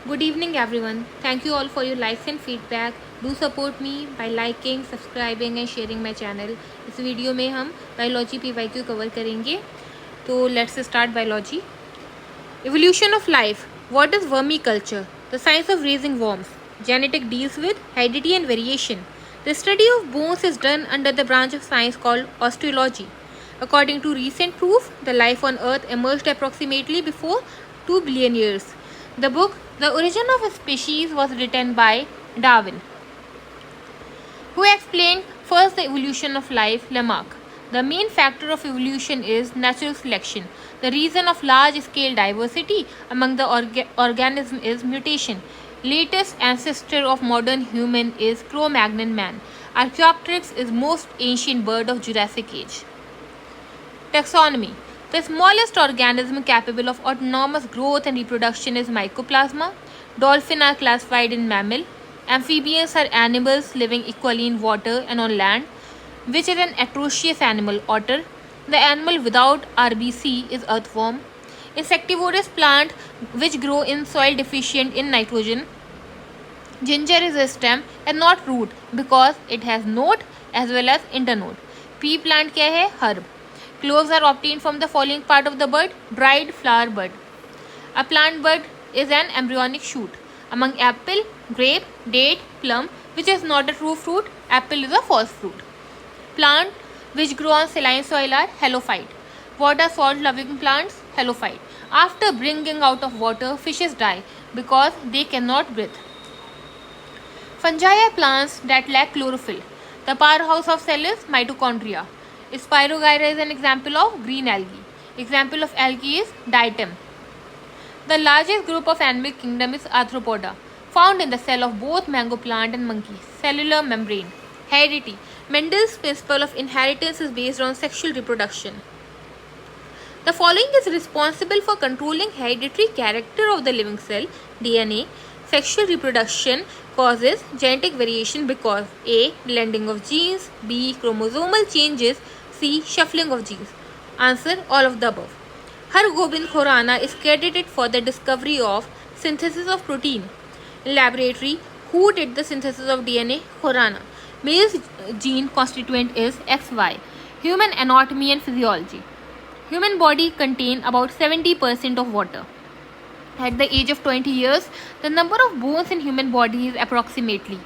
Good evening, everyone. Thank you all for your likes and feedback. Do support me by liking, subscribing and sharing my channel. इस video में हम biology PYQ cover करेंगे. तो let's start biology. Evolution of life. What is vermiculture? The science of raising worms. Genetic deals with heredity and variation. The study of bones is done under the branch of science called osteology. According to recent proof, the life on Earth emerged approximately before 2 billion years. The book The Origin of a Species was written by Darwin, who explained first the evolution of life. Lamarck. The main factor of evolution is natural selection. The reason of large-scale diversity among the organism is mutation. Latest ancestor of modern human is Cro-Magnon man. Archaeopteryx is most ancient bird of Jurassic age. Taxonomy. The smallest organism capable of autonomous growth and reproduction is Mycoplasma. Dolphins are classified in mammal. Amphibians are animals living equally in water and on land. Which is an atrocious animal? Otter. The animal without RBC is earthworm. Insectivorous plant which grow in soil deficient in nitrogen. Ginger is a stem and not root because it has node as well as internode. Pea plant क्या है? Herb. Cloves are obtained from the following part of the bud: dried flower bud. A plant bud is an embryonic shoot. Among apple, grape, date, plum, which is not a true fruit, apple is a false fruit. Plant which grow on saline soil are halophyte. What are salt-loving plants? Halophyte. After bringing out of water, fishes die because they cannot breathe. Fungi are plants that lack chlorophyll. The powerhouse of cell is mitochondria. Spirogyra is an example of green algae. Example of algae is diatom. The largest group of animal kingdom is Arthropoda, found in the cell of both mango plant and monkey. Cellular membrane. Heredity. Mendel's principle of inheritance is based on sexual reproduction. The following is responsible for controlling hereditary character of the living cell: DNA. Sexual reproduction causes genetic variation because A. Blending of genes, B. Chromosomal changes, C. Shuffling of genes. Answer: all of the above. Har Gobind Khorana is credited for the discovery of synthesis of protein. In laboratory, who did the synthesis of DNA? Khorana. Male's gene constituent is XY. Human anatomy and physiology. Human body contain about 70% of water. At the age of 20 years, the number of bones in human body is approximately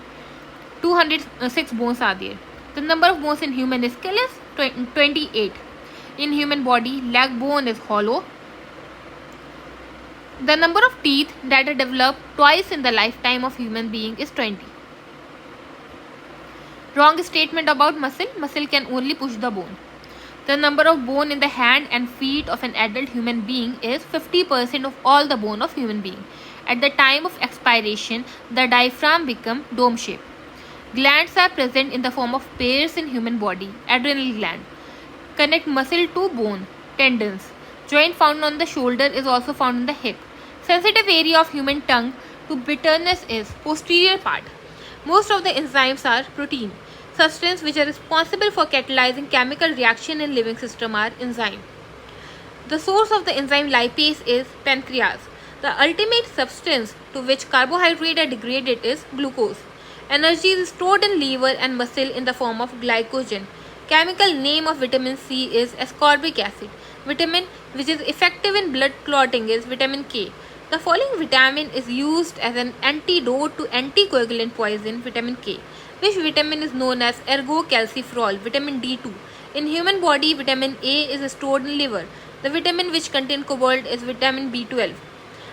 206 bones are there. The number of bones in human skull is 28. In human body, leg bone is hollow. The number of teeth that are developed twice in the lifetime of human being is 20. Wrong statement about muscle. Muscle can only push the bone. The number of bone in the hand and feet of an adult human being is 50% of all the bone of human being. At the time of expiration, the diaphragm become dome shape. Glands are present in the form of pairs in human body. Adrenal gland connect muscle to bone. Tendons. Joint found on the shoulder is also found in the hip. Sensitive area of human tongue to bitterness is posterior part. Most of the enzymes are protein. Substances which are responsible for catalyzing chemical reaction in living system are enzyme. The source of the enzyme lipase is pancreas. The ultimate substance to which carbohydrate are degraded is glucose. Energy is stored in liver and muscle in the form of glycogen. Chemical name of vitamin C is ascorbic acid. Vitamin which is effective in blood clotting is vitamin K. The following vitamin is used as an antidote to anticoagulant poison, vitamin K. Which vitamin is known as ergocalciferol, vitamin D2. In human body, vitamin A is stored in liver. The vitamin which contains cobalt is vitamin B12.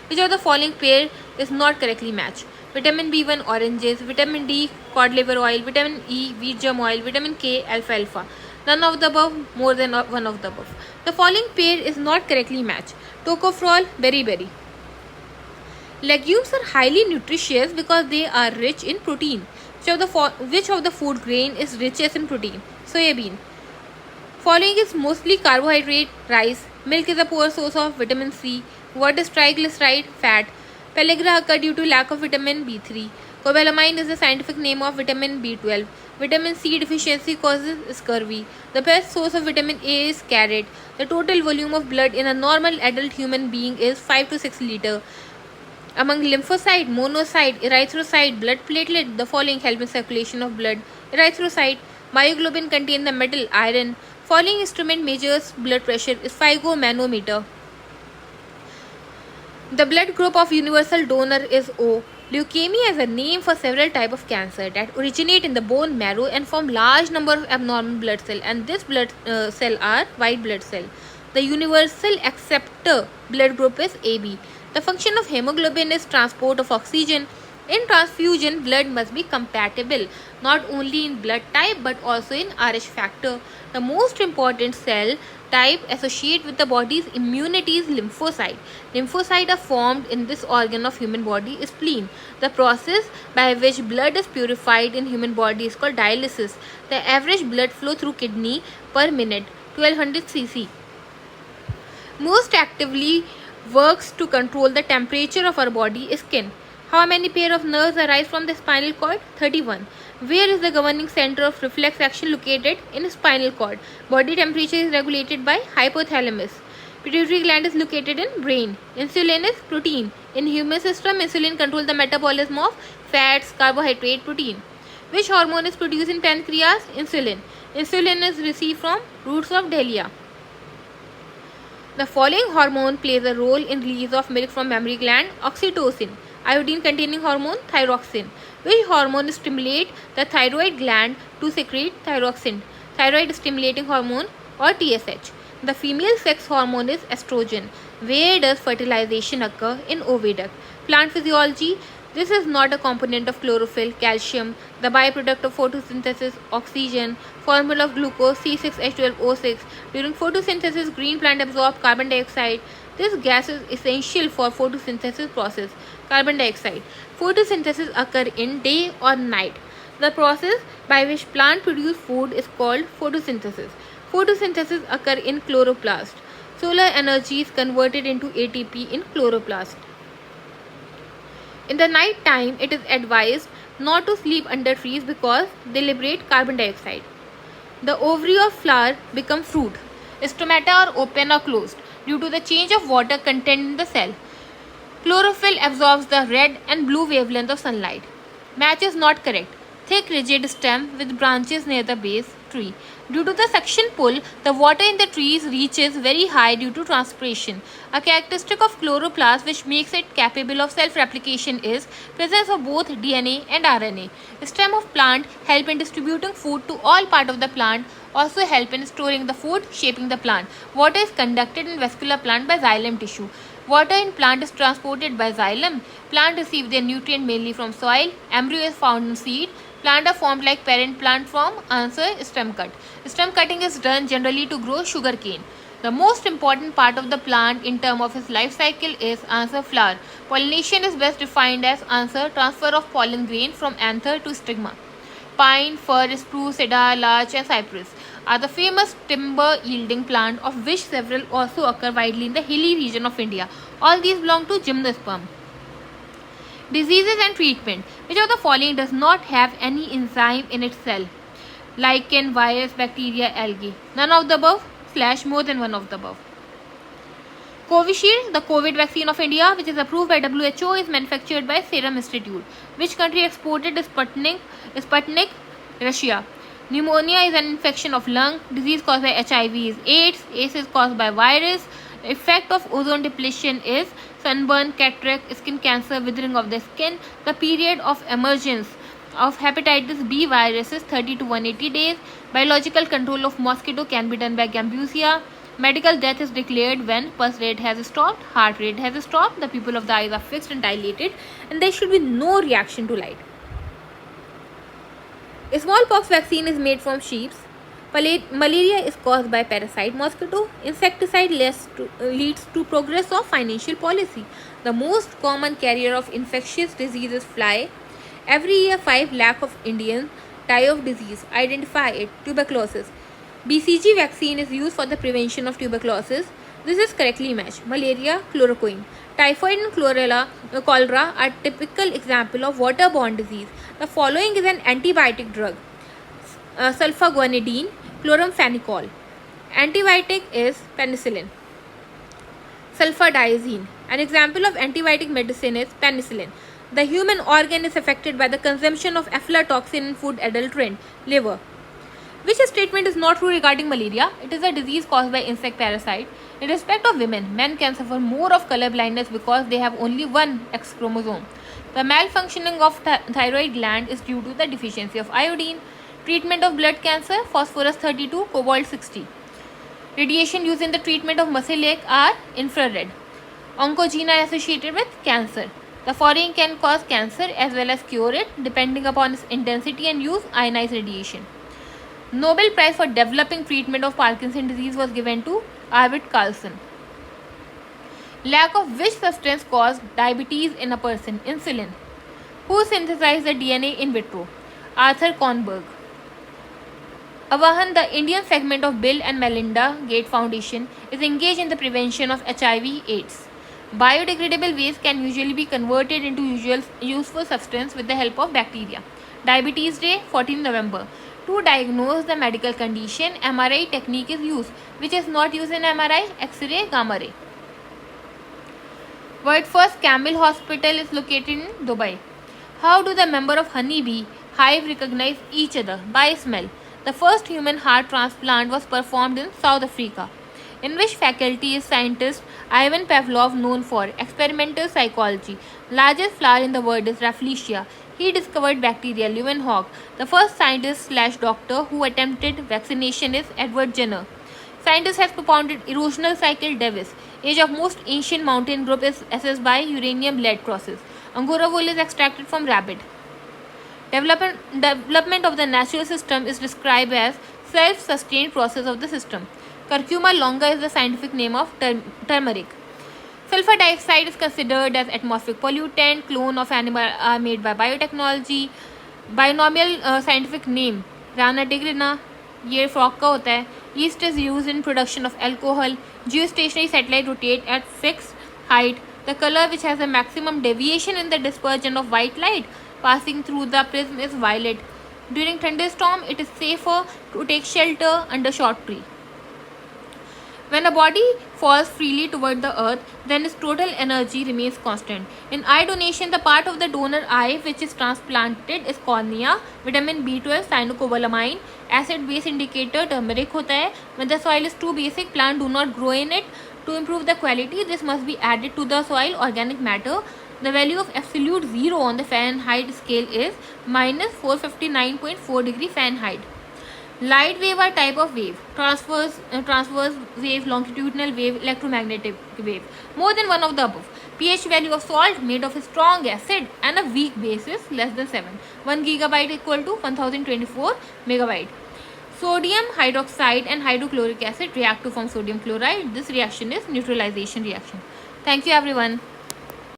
Which of the following pair is not correctly matched? Vitamin B1 oranges, vitamin D cod liver oil, vitamin E wheat germ oil, vitamin K alfalfa. None of the above, more than one of the above. The following pair is not correctly matched. Tocopherol, berry. Legumes are highly nutritious because they are rich in protein. Which of the food grain is richest in protein? Soybean. Following is mostly carbohydrate: rice. Milk is a poor source of vitamin C. What is triglyceride? Fat. Pellagra occur due to lack of vitamin B3. Cobalamin is the scientific name of vitamin B12. Vitamin C deficiency causes scurvy. The best source of vitamin A is carrot. The total volume of blood in a normal adult human being is 5 to 6 liters. Among lymphocyte, monocyte, erythrocyte, blood platelet, the following help in circulation of blood. Erythrocyte, myoglobin contain the metal iron. Following instrument measures blood pressure is sphygmomanometer. The blood group of universal donor is O. Leukemia is a name for several types of cancer that originate in the bone marrow and form large number of abnormal blood cells, and this blood cell are white blood cell. The universal acceptor blood group is AB. The function of hemoglobin is transport of oxygen. In transfusion, blood must be compatible not only in blood type but also in Rh factor. The most important cell type associated with the body's immunity is lymphocyte. Lymphocytes are formed in this organ of human body is spleen. The process by which blood is purified in human body is called dialysis. The average blood flow through kidney per minute 1200 cc. Most actively works to control the temperature of our body is skin. How many pair of nerves arise from the spinal cord? 31. Where is the governing center of reflex action located? In spinal cord. Body temperature is regulated by hypothalamus. Pituitary gland is located in brain. Insulin is protein. In human system, insulin controls the metabolism of fats, carbohydrate, protein. Which hormone is produced in pancreas? Insulin. Insulin is received from roots of dahlia. The following hormone plays a role in release of milk from mammary gland. Oxytocin. Iodine containing hormone thyroxine. Which hormone stimulates the thyroid gland to secrete thyroxine? Thyroid stimulating hormone or TSH. The female sex hormone is estrogen. Where does fertilization occur? In oviduct. Plant physiology. This is not a component of chlorophyll, calcium, the byproduct of photosynthesis, oxygen, formula of glucose C6H12O6. During photosynthesis, green plant absorb carbon dioxide. This gas is essential for photosynthesis process. Carbon dioxide. Photosynthesis occur in day or night. The process by which plant produce food is called photosynthesis. Photosynthesis occur in chloroplast. Solar energy is converted into ATP in chloroplast. In the night time, it is advised not to sleep under trees because they liberate carbon dioxide. The ovary of flower become fruit. Stomata are open or closed due to the change of water content in the cell. Chlorophyll absorbs the red and blue wavelength of sunlight. Match is not correct. Thick rigid stem with branches near the base tree. Due to the suction pull, the water in the trees reaches very high due to transpiration. A characteristic of chloroplast which makes it capable of self-replication is presence of both DNA and RNA. The stem of plant help in distributing food to all part of the plant, also help in storing the food, shaping the plant. Water is conducted in vascular plant by xylem tissue. Water in plant is transported by xylem. Plant receive their nutrient mainly from soil. Embryo is found in seed. Plant are formed like parent plant from answer stem cut. Stem cutting is done generally to grow sugarcane. The most important part of the plant in terms of its life cycle is answer flower. Pollination is best defined as answer transfer of pollen grain from anther to stigma. Pine, fir, spruce, cedar, larch and cypress are the famous timber yielding plant, of which several also occur widely in the hilly region of India. All these belong to gymnosperm. Diseases and treatment. Which of the following does not have any enzyme in its cell? Lichen, virus, bacteria, algae. None of the above / more than one of the above. Covishield, the COVID vaccine of India, which is approved by WHO, is manufactured by Serum Institute. Which country exported Sputnik? Russia. Pneumonia is an infection of lung. Disease caused by HIV is AIDS. AIDS is caused by virus. Effect of ozone depletion is sunburn, cataract, skin cancer, withering of the skin. The period of emergence of hepatitis B virus is 30 to 180 days. Biological control of mosquito can be done by gambusia. Medical death is declared when pulse rate has stopped, heart rate has stopped, the pupil of the eyes are fixed and dilated, and there should be no reaction to light. A smallpox vaccine is made from sheep. Malaria is caused by parasite mosquito. Insecticide leads to progress of financial policy. The most common carrier of infectious disease is fly. Every year 5 lakh of Indians die of disease. Identify it. Tuberculosis. BCG vaccine is used for the prevention of tuberculosis. This is correctly matched. Malaria, chloroquine. Typhoid and cholera are typical example of waterborne disease. The following is an antibiotic drug. Sulfaguanidine, chloramphenicol. Antibiotic is penicillin. Sulfadiazine. An example of antibiotic medicine is penicillin. The human organ is affected by the consumption of aflatoxin in food adulterant, liver. Which statement is not true regarding malaria? It is a disease caused by insect parasite. In respect of women, men can suffer more of color blindness because they have only one X chromosome. The malfunctioning of thyroid gland is due to the deficiency of iodine. Treatment of blood cancer, phosphorus 32, cobalt 60. Radiation used in the treatment of muscle ache are infrared. Oncogene are associated with cancer. The foreign can cause cancer as well as cure it depending upon its intensity and use ionized radiation. Nobel Prize for developing treatment of Parkinson's disease was given to Arvid Carlson. Lack of which substance caused diabetes in a person? Insulin. Who synthesized the DNA in vitro? Arthur Kornberg. Avahan, the Indian segment of Bill and Melinda Gates Foundation, is engaged in the prevention of HIV/AIDS. Biodegradable waste can usually be converted into useful substance with the help of bacteria. Diabetes Day, 14 November. To diagnose the medical condition, MRI technique is used, which is not used in MRI, X-ray, gamma ray. World's first camel hospital is located in Dubai. How do the members of honeybee hive recognize each other? By smell. The first human heart transplant was performed in South Africa. In which faculty is scientist Ivan Pavlov known for? Experimental psychology. Largest flower in the world is Rafflesia. He discovered bacteria. Leeuwenhoek. The first scientist/doctor who attempted vaccination is Edward Jenner. Scientist has propounded erosional cycle. Davis. Age of most ancient mountain group is assessed by uranium lead process. Angora wool is extracted from rabbit. Development of the natural system is described as self-sustained process of the system. Curcuma longa is the scientific name of turmeric. Sulfur dioxide is considered as atmospheric pollutant. Clone of animal are made by biotechnology. Binomial scientific name Rana ये frog का होता है. Yeast is used in production of alcohol. Geostationary satellite rotate at fixed height. The color which has a maximum deviation in the dispersion of white light passing through the prism is violet. During thunderstorm, it is safer to take shelter under short tree. When a body falls freely toward the earth, then its total energy remains constant. In eye donation, the part of the donor eye which is transplanted is cornea. Vitamin B12, cyanocobalamin, acid-base indicator, turmeric होता है. When the soil is too basic, plant do not grow in it. To improve the quality, this must be added to the soil organic matter. The value of absolute zero on the Fahrenheit scale is minus 459.4 degree Fahrenheit. Light wave are type of wave. Transverse wave, longitudinal wave, electromagnetic wave. More than one of the above. pH value of salt made of a strong acid and a weak base is less than 7. 1 gigabyte equal to 1024 megabyte. Sodium hydroxide and hydrochloric acid react to form sodium chloride. This reaction is neutralization reaction. Thank you everyone.